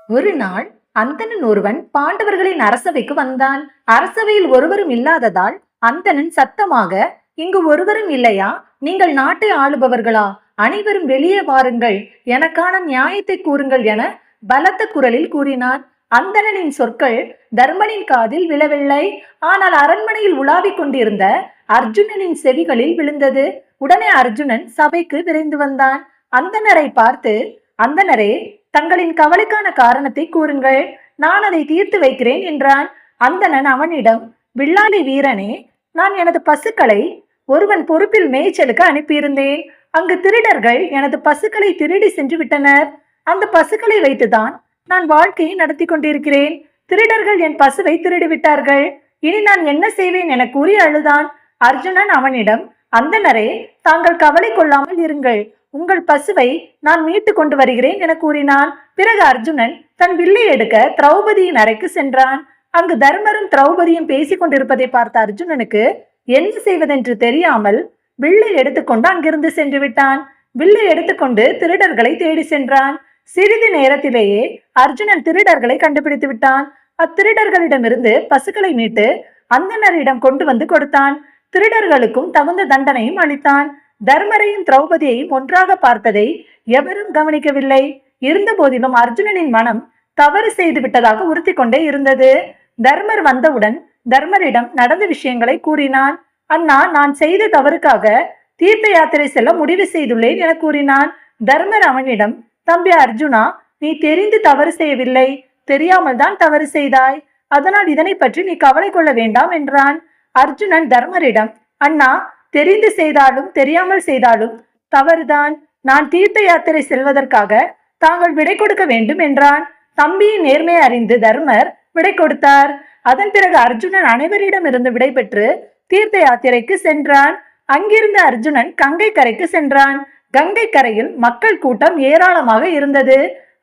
ஒரு நாள் அந்தணன் ஒருவன் பாண்டவர்களின் அரசவைக்கு வந்தான். அரசவையில் ஒருவரும் இல்லாததால் அந்தணன் சத்தமாக, இங்கு ஒருவரும் இல்லையா? நீங்கள் நாட்டை ஆளுபவர்களா? அனைவரும் வெளியே வாருங்கள், எனக்கான நியாயத்தை கூறுங்கள் என பலத்த குரலில் கூறினான். அந்தணனின் சொற்கள் தர்மனின் காதில் விழவில்லை. ஆனால் அரண்மனையில் உலாவிக் கொண்டிருந்த அர்ஜுனனின் செவிகளில் விழுந்தது. உடனே அர்ஜுனன் சபைக்கு விரைந்து வந்தான். அந்தணரை பார்த்து, அந்தணரே, தங்களின் கவலைக்கான காரணத்தை கூறுங்கள், நான் அதை தீர்த்து வைக்கிறேன் என்றான். அந்தணன் அவனிடம், வில்லாளி வீரனே, நான் எனது பசுக்களை ஒருவன் பொறுப்பில் மேய்ச்சலுக்கு அனுப்பியிருந்தேன். அங்கு திருடர்கள் எனது பசுக்களை திருடி சென்று விட்டனர். அந்த பசுக்களை வைத்துதான் நான் வாழ்க்கையை நடத்தி கொண்டிருக்கிறேன். திருடர்கள் என் பசுவை திருடி விட்டார்கள். இனி நான் என்ன செய்வேன் என கூறி அழுதான். அர்ஜுனன் அவனிடம், அந்தணரே, தாங்கள் கவலை கொள்ளாமல் இருங்கள், உங்கள் பசுவை நான் மீட்டு கொண்டு வருகிறேன் என கூறினான். பிறகு அர்ஜுனன் தன் வில்லை எடுக்க திரௌபதியின் அறைக்கு சென்றான். அங்கு தர்மரும் திரௌபதியும் பேசிக் கொண்டிருப்பதை பார்த்த அர்ஜுனனுக்கு என்ன செய்வதென்று தெரியாமல் வில்லை எடுத்துக்கொண்டு அங்கிருந்து சென்று விட்டான். வில்லை எடுத்துக்கொண்டு திருடர்களை தேடி சென்றான். சிறிது நேரத்திலேயே அர்ஜுனன் திருடர்களை கண்டுபிடித்து விட்டான். அத்திருடர்களிடமிருந்து பசுக்களை மீட்டு அந்தணரிடம் கொண்டு வந்து கொடுத்தான். திருடர்களுக்கும் தகுந்த தண்டனையும் அளித்தான். தர்மரையும் திரௌபதியையும் ஒன்றாக பார்த்ததை எவரும் கவனிக்கவில்லை. இருந்த போதிலும் அர்ஜுனனின் மனம் தவறு செய்து விட்டதாக உறுத்தி கொண்டே இருந்தது. தர்மர் வந்தவுடன் தர்மரிடம் நடந்த விஷயங்களை கூறினான். அண்ணா, நான் செய்த தவறுக்காக தீர்த்த யாத்திரை செல்ல முடிவு செய்துள்ளேன் என கூறினான். தர்மர் அவனிடம், தம்பி அர்ஜுனா, நீ தெரிந்து தவறு செய்யவில்லை, தெரியாமல் தான் தவறு செய்தாய். அதனால் இதனை பற்றி நீ கவலை கொள்ள வேண்டாம் என்றான். அர்ஜுனன் தர்மரிடம், அண்ணா, தெரிந்து செய்தாலும் தெரியாமல் செய்தாலும் தவறுதான். நான் தீர்த்த யாத்திரை செல்வதற்காக தாங்கள் விடை கொடுக்க வேண்டும் என்றான். தம்பியின் நேர்மையை அறிந்து தர்மர் விடை கொடுத்தார். அதன் பிறகு அர்ஜுனன் அனைவரிடம் இருந்து விடை பெற்று தீர்த்த யாத்திரைக்கு சென்றான். அங்கிருந்து அர்ஜுனன் கங்கை கரைக்கு சென்றான். கங்கை கரையில் மக்கள் கூட்டம் ஏராளமாக இருந்தது.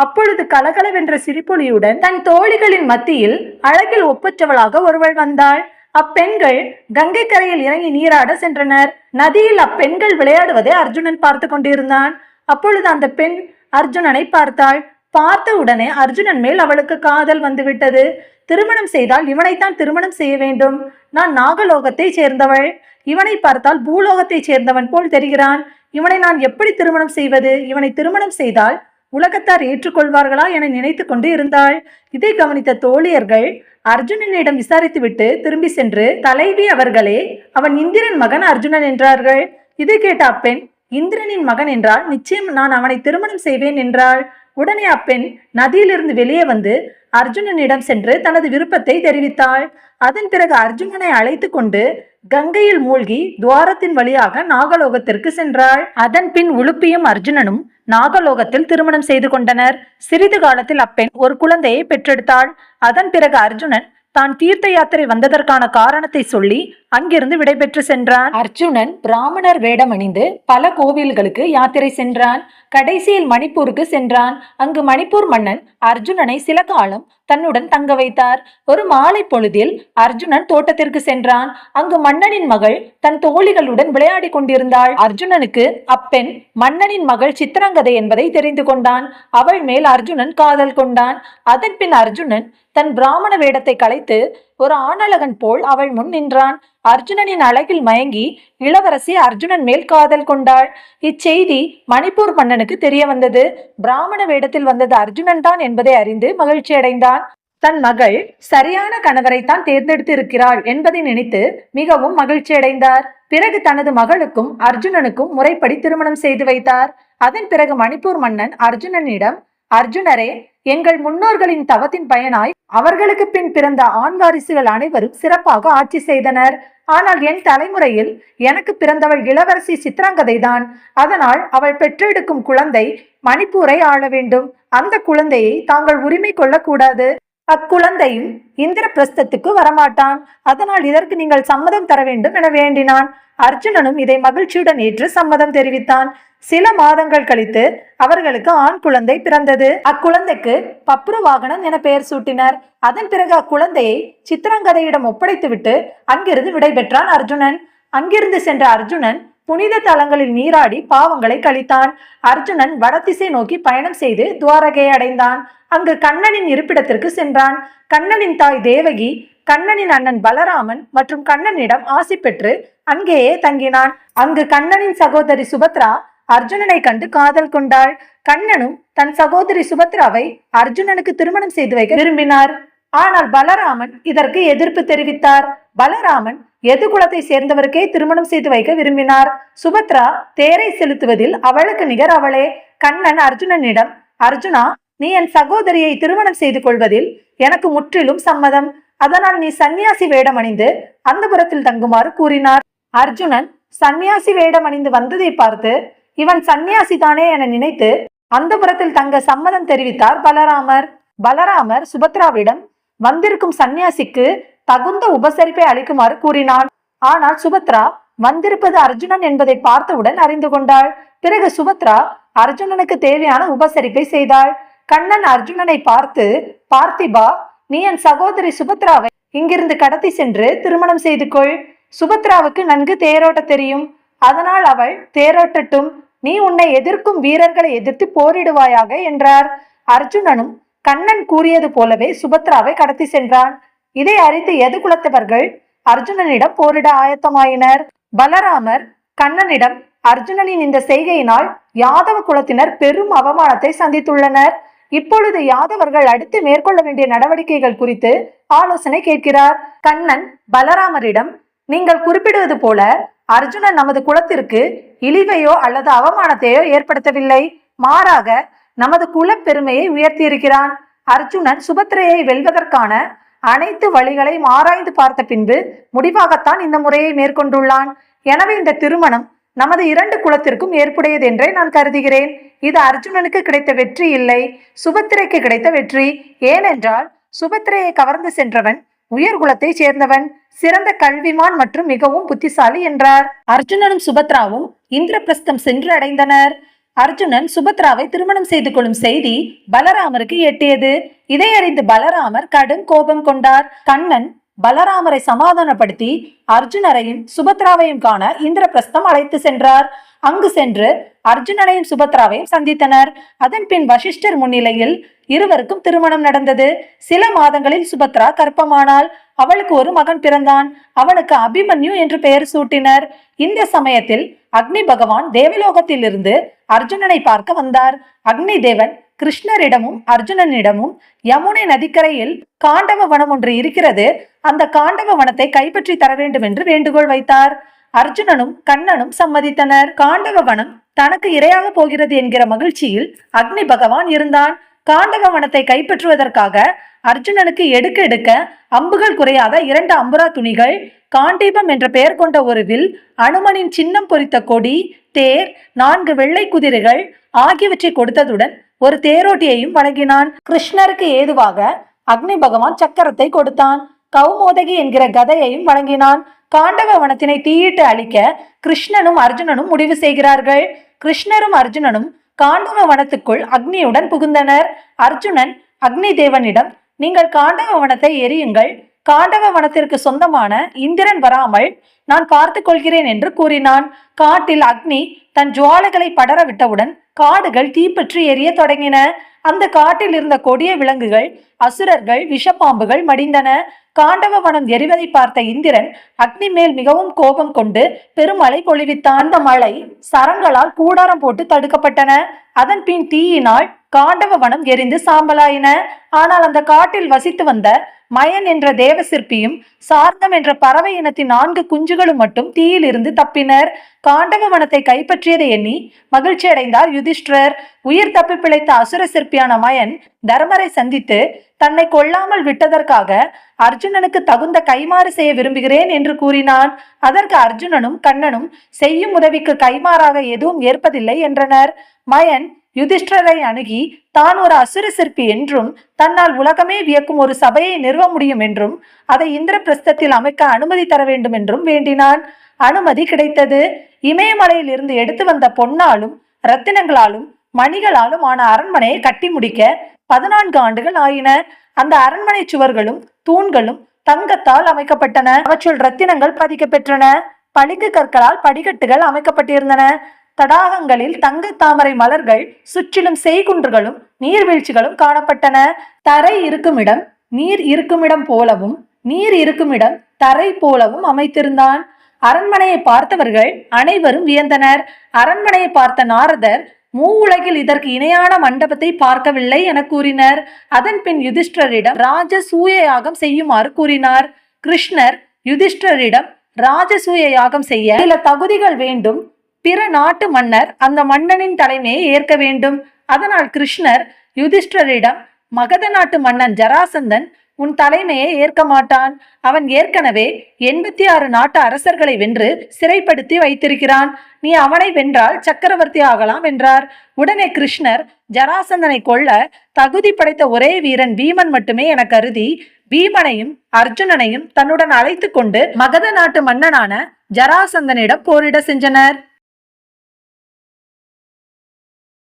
அப்பொழுது கலகலவென்ற சிரிப்பொலியுடன் தன் தோழிகளின் மத்தியில் அழகில் ஒப்பற்றவளாக ஒருவள் வந்தாள். அப்பெண்கள் கங்கை கரையில் இறங்கி நீராட சென்றனர். நதியில் அப்பெண்கள் விளையாடுவதை அர்ஜுனன் பார்த்து கொண்டிருந்தான். அப்பொழுது அந்த பெண் அர்ஜுனனை பார்த்தாள். பார்த்த உடனே அர்ஜுனன் மேல் அவளுக்கு காதல் வந்துவிட்டது. திருமணம் செய்தால் இவனைத்தான் திருமணம் செய்ய வேண்டும். நான் நாகலோகத்தை சேர்ந்தவள், இவனை பார்த்தால் பூலோகத்தை சேர்ந்தவன் போல் தெரிகிறான். இவனை நான் எப்படி திருமணம் செய்வது? இவனை திருமணம் செய்தால் உலகத்தார் ஏற்றுக்கொள்வார்களா என நினைத்து கொண்டு இருந்தாள். இதை கவனித்த தோழியர்கள் அர்ஜுனனிடம் விசாரித்துவிட்டு திரும்பி சென்று, தலைவி அவர்களே, அவன் இந்திரன் மகன் அர்ஜுனன் என்றார்கள். இதை கேட்ட அப்பெண், இந்திரனின் மகன் என்றால் நிச்சயம் நான் அவனை திருமணம் செய்வேன் என்றாள். உடனே அப்பெண் நதியிலிருந்து வெளியே வந்து அர்ஜுனனிடம் சென்று தனது விருப்பத்தை தெரிவித்தாள். அதன் பிறகு அர்ஜுனனை அழைத்து கொண்டு கங்கையில் மூழ்கி துவாரத்தின் வழியாக நாகலோகத்திற்கு சென்றாள். அதன் பின் உலுப்பியும் அர்ஜுனனும் நாகலோகத்தில் திருமணம் செய்து கொண்டனர். சிறிது காலத்தில் அப்பெண் ஒரு குழந்தையை பெற்றெடுத்தாள். அதன் பிறகு அர்ஜுனன் தான் தீர்த்த யாத்திரை வந்ததற்கான காரணத்தை சொல்லி அங்கிருந்து விடைபெற்று சென்றான். அர்ஜுனன் பிராமணர் வேடம் அணிந்து பல கோவில்களுக்கு யாத்திரை சென்றான். கடைசியில் மணிப்பூருக்கு சென்றான். அங்கு மணிப்பூர் மன்னன் அர்ஜுனனை சில காலம் தன்னுடன் தங்க வைத்தார். ஒரு மாலை பொழுதில் அர்ஜுனன் தோட்டத்திற்கு சென்றான். அங்கு மன்னனின் மகள் தன் தோழிகளுடன் விளையாடி கொண்டிருந்தாள். அர்ஜுனனுக்கு அப்பெண் மன்னனின் மகள் சித்திரங்கதை என்பதை தெரிந்து கொண்டான். அவள் மேல் அர்ஜுனன் காதல் கொண்டான். அதன் பின் அர்ஜுனன் தன் பிராமண வேடத்தை கலைத்து ஒரு ஆணழகன் போல் அவள் முன் நின்றான். அர்ஜுனனின் அழகில் மயங்கி இளவரசி அர்ஜுனன் மேல் காதல் கொண்டாள். இச்செய்தி மணிப்பூர் மன்னனுக்கு தெரிய வந்தது. பிராமண வேடத்தில் வந்தது அர்ஜுனன் தான் என்பதை அறிந்து மகிழ்ச்சி அடைந்தான். தன் மகள் சரியான கணவரைத்தான் தேர்ந்தெடுத்து இருக்கிறாள் என்பதை நினைத்து மிகவும் மகிழ்ச்சி அடைந்தார். பிறகு தனது மகளுக்கும் அர்ஜுனனுக்கும் முறைப்படி திருமணம் செய்து வைத்தார். அதன் பிறகு மணிப்பூர் மன்னன் அர்ஜுனனிடம், அர்ஜுனரே, எங்கள் முன்னோர்களின் தவத்தின் பயனாய் அவர்களுக்கு பின் பிறந்த ஆண் வாரிசுகள் அனைவரும் சிறப்பாக ஆட்சி செய்தனர். ஆனால் என் தலைமுறையில் எனக்கு பிறந்தவள் இளவரசி சித்திரங்கதை தான். அதனால் அவள் பெற்றெடுக்கும் குழந்தை மணிப்பூரை ஆள வேண்டும். அந்த குழந்தையை தாங்கள் உரிமை கொள்ளக்கூடாது. அக்குழந்தையும் இந்திரபிரஸ்தத்துக்கு வரமாட்டான். அதனால் இதற்கு நீங்கள் சம்மதம் தர வேண்டும் என வேண்டினான். அர்ஜுனனும் இதை மகிழ்ச்சியுடன் ஏற்று சம்மதம் தெரிவித்தான். சில மாதங்கள் கழித்து அவர்களுக்கு ஆண் குழந்தை பிறந்தது. அக்குழந்தைக்கு பப்ரு வாகனம் என பெயர் சூட்டினர். அதன் பிறகு அக்குழந்தையை சித்திரங்கதையிடம் ஒப்படைத்துவிட்டு அங்கிருந்து விடை பெற்றான் அர்ஜுனன். அங்கிருந்து சென்ற அர்ஜுனன் புனித தலங்களில் நீராடி பாவங்களை கழித்தான். அர்ஜுனன் வடதிசை நோக்கி பயணம் செய்து துவாரகையை அடைந்தான். அங்கு கண்ணனின் இருப்பிடத்திற்கு சென்றான். கண்ணனின் தாய் தேவகி, கண்ணனின் அண்ணன் பலராமன் மற்றும் கண்ணனிடம் ஆசி பெற்று அங்கேயே தங்கினான். அங்கு கண்ணனின் சகோதரி சுபத்ரா அர்ஜுனனை கண்டு காதல் கொண்டாள். கண்ணனும் தன் சகோதரி சுபத்ராவை அர்ஜுனனுக்கு திருமணம் செய்து வைக்க விரும்பினார். ஆனால் பலராமன் இதற்கு எதிர்ப்பு தெரிவித்தார். பலராமன் எதுகுலத்தை சேர்ந்தவருக்கே திருமணம் செய்து வைக்க விரும்பினார். சுபத்ரா தேரை செலுத்துவதில் அவளுக்கு நிகர் அவளே. கண்ணன் அர்ஜுனனிடம், அர்ஜுனா, நீ என் சகோதரியை திருமணம் செய்து கொள்வதில் எனக்கு முற்றிலும் சம்மதம். அதனால் நீ சன்னியாசி வேடம் அணிந்து அந்த புறத்தில் தங்குமாறு கூறினார். அர்ஜுனன் சன்னியாசி வேடம் அணிந்து வந்ததை பார்த்து இவன் சன்னியாசி தானே என நினைத்து அந்த புறத்தில் தங்க சம்மதம் தெரிவித்தார் பலராமர். பலராமர் சுபத்ராவிடம் வந்திருக்கும் சன்னியாசிக்கு தகுந்த உபசரிப்பை அளிக்குமாறு கூறினான். ஆனால் சுபத்ரா வந்திருப்பது அர்ஜுனன் என்பதை பார்த்தவுடன் அறிந்து கொண்டாள். பிறகு சுபத்ரா அர்ஜுனனுக்கு தேவையான உபசரிப்பை செய்தாள். கண்ணன் அர்ஜுனனை பார்த்து, பார்த்திபா, நீ என் சகோதரி சுபத்ராவை இங்கிருந்து கடத்தி சென்று திருமணம் செய்து கொள். சுபத்ராவுக்கு நன்கு தேரோட்ட தெரியும். அதனால் அவள் தேரோட்டட்டும். நீ உன்னை எதிர்க்கும் வீரர்களை எதிர்த்து போரிடுவாயாக என்றார். அர்ஜுனனும் கண்ணன் கூறியது போலவே சுபத்ராவை கடத்தி சென்றான். இதை அறிந்து எதுகுலத்தவர்கள் அர்ஜுனனிடம் போரிட ஆயத்தமாயினர். பலராமர் கண்ணனிடம், அர்ஜுனனின் இந்த செய்கையினால் யாதவ குலத்தினர் பெரும் அவமானத்தை சந்தித்துள்ளனர். இப்பொழுது யாதவர்கள் அடுத்து மேற்கொள்ள வேண்டிய நடவடிக்கைகள் குறித்து ஆலோசனை கேட்கிறார். கண்ணன் பலராமரிடம், நீங்கள் குறிப்பிடுவது போல அர்ஜுனன் நமது குலத்திற்கு இழிவையோ அல்லது அவமானத்தையோ ஏற்படுத்தவில்லை. மாறாக நமது குல பெருமையை உயர்த்தியிருக்கிறான். அர்ஜுனன் சுபத்திரையை வெல்வதற்கான அனைத்து வழிகளை ஆராய்ந்து பார்த்த பின்பு முடிவாகத்தான் இந்த முறையை மேற்கொண்டுள்ளான். எனவே இந்த திருமணம் நமது இரண்டு குலத்திற்கும் ஏற்புடையது என்றே நான் கருதுகிறேன். இது அர்ஜுனனுக்கு கிடைத்த வெற்றி இல்லை, சுபத்திரைக்கு கிடைத்த வெற்றி. ஏனென்றால் சுபத்திரையை கவர்ந்து சென்றவன் உயர் குலத்தை சேர்ந்தவன், சிறந்த கல்விமான் மற்றும் மிகவும் புத்திசாலி என்றார். அர்ஜுனனும் சுபத்ராவும் இந்திரபிரஸ்தம் சென்று அடைந்தனர். அர்ஜுனன் சுபத்ராவை திருமணம் செய்து கொள்ளும் செய்தி பலராமருக்கு எட்டியது. இதை அறிந்து பலராமர் கடும் கோபம் கொண்டார். கண்ணன் பலராமரை சமாதானப்படுத்தி அர்ஜுனரையும் சுபத்ராவையும் காண இந்திரபிரஸ்தம் அழைத்து சென்றார். அங்கு சென்று அர்ஜுனனையும் சுபத்ராவையும் சந்தித்தனர். அதன் பின் வசிஷ்டர் முன்னிலையில் இருவருக்கும் திருமணம் நடந்தது. சில மாதங்களில் சுபத்ரா கர்ப்பமானாள். அவளுக்கு ஒரு மகன் பிறந்தான். அவனுக்கு அபிமன்யு என்று பெயர் சூட்டினர். இந்த சமயத்தில் அக்னி பகவான் தேவலோகத்தில் இருந்து அர்ஜுனனை பார்க்க வந்தார். அக்னி தேவன் கிருஷ்ணரிடமும் அர்ஜுனனிடமும் யமுனை நதிக்கரையில் காண்டவ வனம் ஒன்று இருக்கிறது, அந்த காண்டவ வனத்தை கைப்பற்றி தர வேண்டும் என்று வேண்டுகோள் வைத்தார். அர்ஜுனனும் கண்ணனும் சம்மதித்தனர். காண்டவ வனம் தனக்கு இரையாக போகிறது என்கிற மகிழ்ச்சியில் அக்னி பகவான் இருந்தான். காண்டவ வனத்தை கைப்பற்றுவதற்காக அர்ஜுனனுக்கு எடுக்க எடுக்க அம்புகள் குறையாத 2 அம்புரா துணிகள், காண்டீபம் என்ற பெயர் கொண்ட ஒரு வில், அனுமனின் சின்னம் பொறித்த கொடி, தேர், 4 வெள்ளை குதிரைகள் ஆகியவற்றை கொடுத்ததுடன் ஒரு தேரோட்டியையும் வழங்கினான். கிருஷ்ணருக்கு ஏதுவாக அக்னி பகவான் சக்கரத்தை கொடுத்தான். கௌமோதகி என்கிற கதையையும் வழங்கினான். காண்டவ வனத்தினை தீயிட்டு அழிக்க கிருஷ்ணனும் அர்ஜுனனும் முடிவு செய்கிறார்கள். கிருஷ்ணரும் அர்ஜுனனும் காண்டவ வனத்துக்குள் அக்னியுடன் புகுந்தனர். அர்ஜுனன் அக்னி தேவனிடம், நீங்கள் காண்டவ வனத்தை எரியுங்கள், காண்டவ வனத்திற்கு சொந்தமான இந்திரன் வராமல் நான் பார்த்து கொள்கிறேன் என்று கூறினான். காட்டில் அக்னி தன் ஜுவாலைகளை படர விட்டவுடன் காடுகள் தீப்பற்றி எரிய தொடங்கின. அந்த காட்டில் இருந்த கொடிய விலங்குகள், அசுரர்கள், விஷப்பாம்புகள் மடிந்தன. காண்டவ வனம் எரிவதை பார்த்த இந்திரன் அக்னி மேல் மிகவும் கோபம் கொண்டு பெருமழை பொழிவித்தான். அந்த மழை சரங்களால் கூடாரம் போட்டு தடுக்கப்பட்டன. அதன் பின் தீயினால் காண்டவ வனம் எரிந்து சாம்பலாயின. ஆனால் அந்த காட்டில் வசித்து வந்த மயன் என்ற தேவ சிற்பியும் சார்ந்தம் என்ற பறவை இனத்தின் 4 குஞ்சுகளும் மட்டும் தீயில் இருந்து தப்பினர். காண்டவ வனத்தை கைப்பற்றியதை எண்ணி மகிழ்ச்சி அடைந்தார் யுதிஷ்டிரர். உயிர் தப்பி பிழைத்த அசுர சிற்பியான மயன் தர்மரை சந்தித்து தன்னை கொல்லாமல் விட்டதற்காக அர்ஜுனனுக்கு தகுந்த கைமாறு செய்ய விரும்புகிறேன் என்று கூறினான். அதற்கு அர்ஜுனனும் கண்ணனும் செய்யும் உதவிக்கு கைமாறாக எதுவும் ஏற்பதில்லை என்றனர். மயன் யுதிஷ்டிரரை அணுகி தான் ஒரு அசுர சிற்பி என்றும் தன்னால் உலகமே வியக்கும் ஒரு சபையை நிறுவ முடியும் என்றும் அதை இந்திரபிரஸ்தத்தில் அமைக்க அனுமதி தர வேண்டும் என்றும் வேண்டினான். அனுமதி கிடைத்தது. இமயமலையில் இருந்து எடுத்து வந்த பொன்னாலும் ரத்தினங்களாலும் மணிகளாலும் ஆன அரண்மனையை கட்டி முடிக்க 14 ஆண்டுகள் ஆயின. அந்த அரண்மனை சுவர்களும் தூண்களும் தங்கத்தால் அமைக்கப்பட்டன. அவற்றுள் ரத்தினங்கள் பதிக்க பெற்றன. பளிங்கு கற்களால் படிக்கட்டுகள் அமைக்கப்பட்டிருந்தன. தடாகங்களில் தங்க தாமரை மலர்கள், சுற்றிலும் செய்குன்றுகளும் நீர்வீழ்ச்சிகளும் காணப்பட்டன. தரை இருக்குமிடம் நீர் இருக்குமிடம் போலவும், நீர் இருக்குமிடம் தரை போலவும் அமைத்திருந்தான். அரண்மனையை பார்த்தவர்கள் அனைவரும் வியந்தனர். அரண்மனையை பார்த்த நாரதர், மூவுலகில் இதற்கு இணையான மண்டபத்தை பார்க்கவில்லை என கூறினர். அதன் பின் யுதிஷ்டரிடம் ராஜசூய யாகம் செய்யுமாறு கூறினார். கிருஷ்ணர் யுதிஷ்டரிடம் ராஜசூய யாகம் செய்ய சில தகுதிகள் வேண்டும். பிற நாட்டு மன்னர் அந்த மன்னனின் தலைமையை ஏற்க வேண்டும். அதனால் கிருஷ்ணர் யுதிஷ்டரிடம், மகத நாட்டு மன்னன் ஜராசந்தன் உன் தலைமையை ஏற்க மாட்டான். அவன் ஏற்கனவே 86 நாட்டு அரசர்களை வென்று சிறைப்படுத்தி வைத்திருக்கிறான். நீ அவனை வென்றால் சக்கரவர்த்தி ஆகலாம் என்றார். உடனே கிருஷ்ணர், ஜராசந்தனை கொல்ல தகுதி படைத்த ஒரே வீரன் பீமன் மட்டுமே என கருதி பீமனையும் அர்ஜுனனையும் தன்னுடன் அழைத்து கொண்டு மகத நாட்டு மன்னனான ஜராசந்தனிடம் போரிட சென்றனர்.